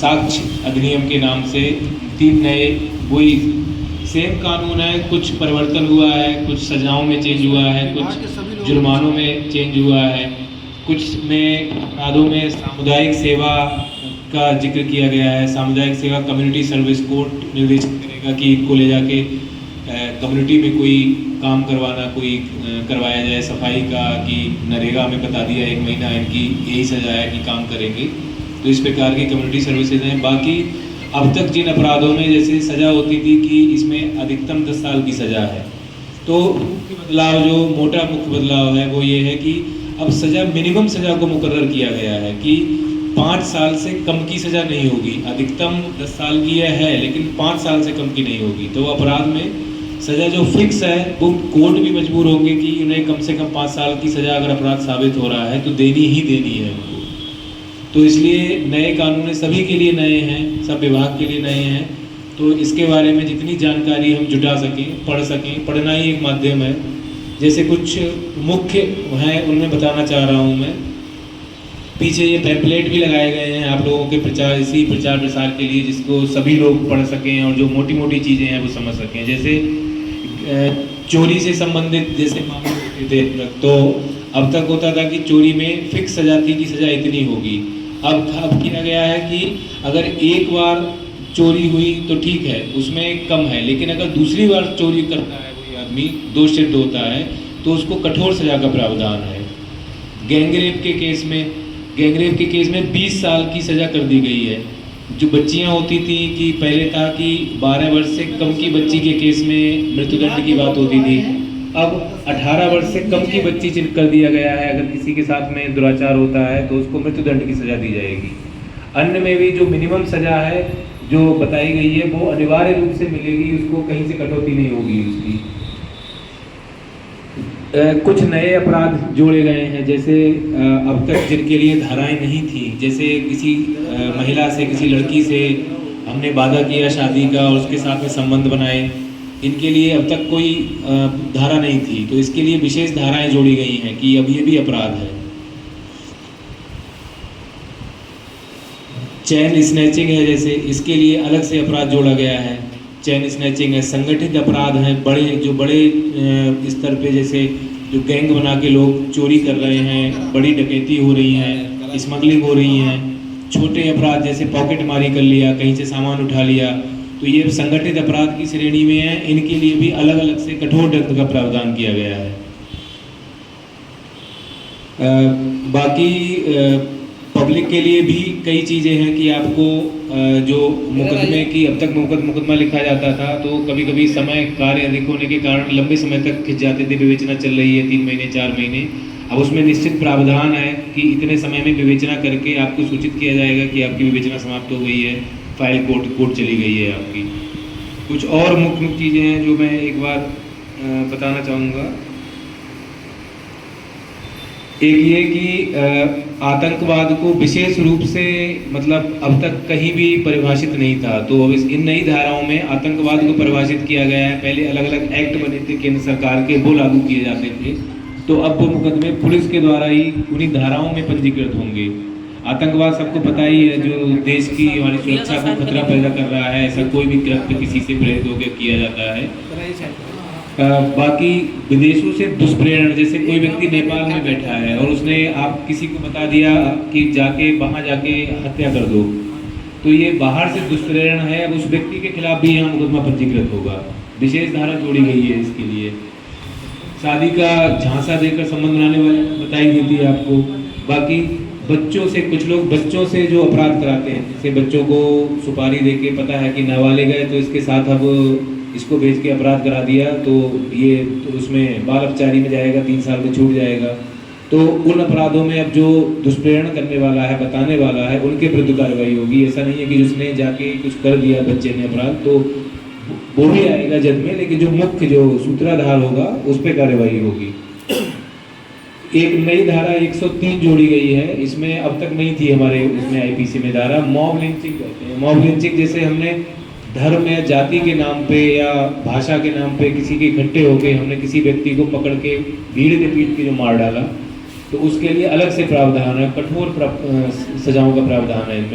साक्ष्य अधिनियम के नाम से 3 नए, वही सेम कानून है, कुछ परिवर्तन हुआ है, कुछ सजाओं में चेंज हुआ है, कुछ जुर्मानों में चेंज हुआ है, कुछ में अपराधों में सामुदायिक सेवा का जिक्र किया गया है। सामुदायिक सेवा कम्युनिटी सर्विस कोर्ट निर्देशित करेगा कि इनको ले जाके कम्युनिटी में कोई काम करवाना, कोई करवाया जाए सफाई का, कि नरेगा में बता दिया 1 महीना इनकी यही सजा है कि काम करेंगे। तो इस प्रकार की कम्युनिटी सर्विसेज हैं। बाकी अब तक जिन अपराधों में जैसे सज़ा होती थी कि इसमें अधिकतम 10 साल की सज़ा है, तो मुख्य बदलाव, जो मोटा मुख्य बदलाव है वो ये है कि अब सज़ा, मिनिमम सज़ा को मुकर्रर किया गया है कि 5 साल से कम की सज़ा नहीं होगी। अधिकतम 10 साल की है, लेकिन 5 साल से कम की नहीं होगी। तो अपराध में सज़ा जो फिक्स है वो कोर्ट भी मजबूर होंगे कि उन्हें कम से कम 5 साल की सज़ा अगर अपराध साबित हो रहा है तो देनी ही देनी है उनको। तो इसलिए नए कानून सभी के लिए नए हैं, सब विभाग के लिए नए हैं। तो इसके बारे में जितनी जानकारी हम जुटा सकें, पढ़ सकें, पढ़ना ही एक माध्यम है। जैसे कुछ मुख्य हैं उनमें बताना चाह रहा हूँ मैं। पीछे ये पैम्पलेट भी लगाए गए हैं आप लोगों के प्रचार, इसी प्रचार प्रसार के लिए, जिसको सभी लोग पढ़ सकें और जो मोटी मोटी चीज़ें हैं वो समझ सकें। जैसे चोरी से संबंधित जैसे मामले होते थे, तो अब तक होता था कि चोरी में फिक्स सजा थी कि सज़ा इतनी होगी। अब किया गया है कि अगर एक बार चोरी हुई तो ठीक है, उसमें कम है, लेकिन अगर दूसरी बार चोरी करता है कोई आदमी, दोषसिद्ध होता है, तो उसको कठोर सज़ा का प्रावधान है। गैंगरेप के केस में 20 साल की सज़ा कर दी गई है। जो बच्चियां होती थी कि पहले था कि 12 वर्ष से कम की बच्ची के केस में मृत्युदंड की बात होती थी, अब 18 वर्ष से कम की बच्ची चिन्ह कर दिया गया है। अगर किसी के साथ में दुराचार होता है तो उसको मृत्युदंड की सज़ा दी जाएगी। अन्य में भी जो मिनिमम सज़ा है जो बताई गई है वो अनिवार्य रूप से मिलेगी, उसको कहीं से कटौती नहीं होगी उसकी। कुछ नए अपराध जोड़े गए हैं, जैसे अब तक जिनके लिए धाराएं नहीं थी, जैसे किसी महिला से, किसी लड़की से हमने वादा किया शादी का और उसके साथ में संबंध बनाए, इनके लिए अब तक कोई धारा नहीं थी, तो इसके लिए विशेष धाराएं जोड़ी गई हैं कि अब ये भी अपराध है। चैन स्नैचिंग है जैसे, इसके लिए अलग से अपराध जोड़ा गया है। चैन स्नैचिंग है। संगठित अपराध हैं, बड़े स्तर पे, जैसे जो गैंग बना के लोग चोरी कर रहे हैं, बड़ी डकैती हो रही है, स्मगलिंग हो रही है। छोटे अपराध जैसे पॉकेट मारी कर लिया, कहीं से सामान उठा लिया, तो ये संगठित अपराध की श्रेणी में है। इनके लिए भी अलग अलग से कठोर दंड का प्रावधान किया गया है। बाकी पब्लिक के लिए भी कई चीज़ें हैं कि आपको जो मुकदमे की, अब तक मुकदमा लिखा जाता था तो कभी कभी समय कार्य अधिक होने के कारण लंबे समय तक खिंच जाते थे। विवेचना चल रही है 3 महीने 4 महीने, अब उसमें निश्चित प्रावधान है कि इतने समय में विवेचना करके आपको सूचित किया जाएगा कि आपकी विवेचना समाप्त हो गई है, फाइल कोर्ट चली गई है आपकी। कुछ और मुख्य चीज़ें हैं जो मैं एक बार बताना चाहूँगा। एक ये कि आतंकवाद को विशेष रूप से, मतलब अब तक कहीं भी परिभाषित नहीं था, तो इन नई धाराओं में आतंकवाद को परिभाषित किया गया है। पहले अलग अलग एक्ट बने थे केंद्र सरकार के, वो लागू किए जाते थे, तो अब वो मुकदमे पुलिस के द्वारा ही उन्हीं धाराओं में पंजीकृत होंगे। आतंकवाद सबको पता ही है, जो देश की हमारी सुरक्षा को खतरा पैदा कर रहा है, ऐसा कोई भी कृत्य किसी से प्रेरित होकर किया जाता है। बाकी विदेशों से दुष्प्रेरण, जैसे कोई व्यक्ति नेपाल में बैठा है और उसने आप किसी को बता दिया कि वहाँ जाके हत्या कर दो, तो ये बाहर से दुष्प्रेरण है, उस व्यक्ति के खिलाफ भी यहाँ मुकदमा पंजीकृत होगा। विशेष धारा जोड़ी गई है इसके लिए। शादी का झांसा देकर संबंध बनाने वाले बताई गई थी आपको। बाकी बच्चों से, कुछ लोग बच्चों से जो अपराध कराते हैं, जैसे बच्चों को सुपारी देके, पता है कि नाबालिग है तो इसके साथ अब इसको भेज के अपराध करा दिया, तो ये तो उसमें बाल अपचारी में जाएगा, 3 साल में छूट जाएगा। तो उन अपराधों में अब जो दुष्प्रेरण करने वाला है, बताने वाला है, उनके विरुद्ध कार्रवाई होगी। ऐसा नहीं है कि जिसने जाके कुछ कर दिया बच्चे ने अपराध, तो वो भी आएगा जद में, लेकिन जो मुख्य जो सूत्रधार होगा उस पर कार्रवाई होगी। एक नई धारा 103 जोड़ी गई है, इसमें अब तक नहीं थी हमारे इसमें आईपीसी में धारा, मॉब लिंचिंग कहते हैं। मॉब लिंचिंग जैसे हमने धर्म या जाति के नाम पे या भाषा के नाम पे किसी के इकट्ठे होकर हमने किसी व्यक्ति को पकड़ के भीड़ में पीट के जो मार डाला, तो उसके लिए अलग से प्रावधान है, कठोर सजाओं का प्रावधान है इनमें।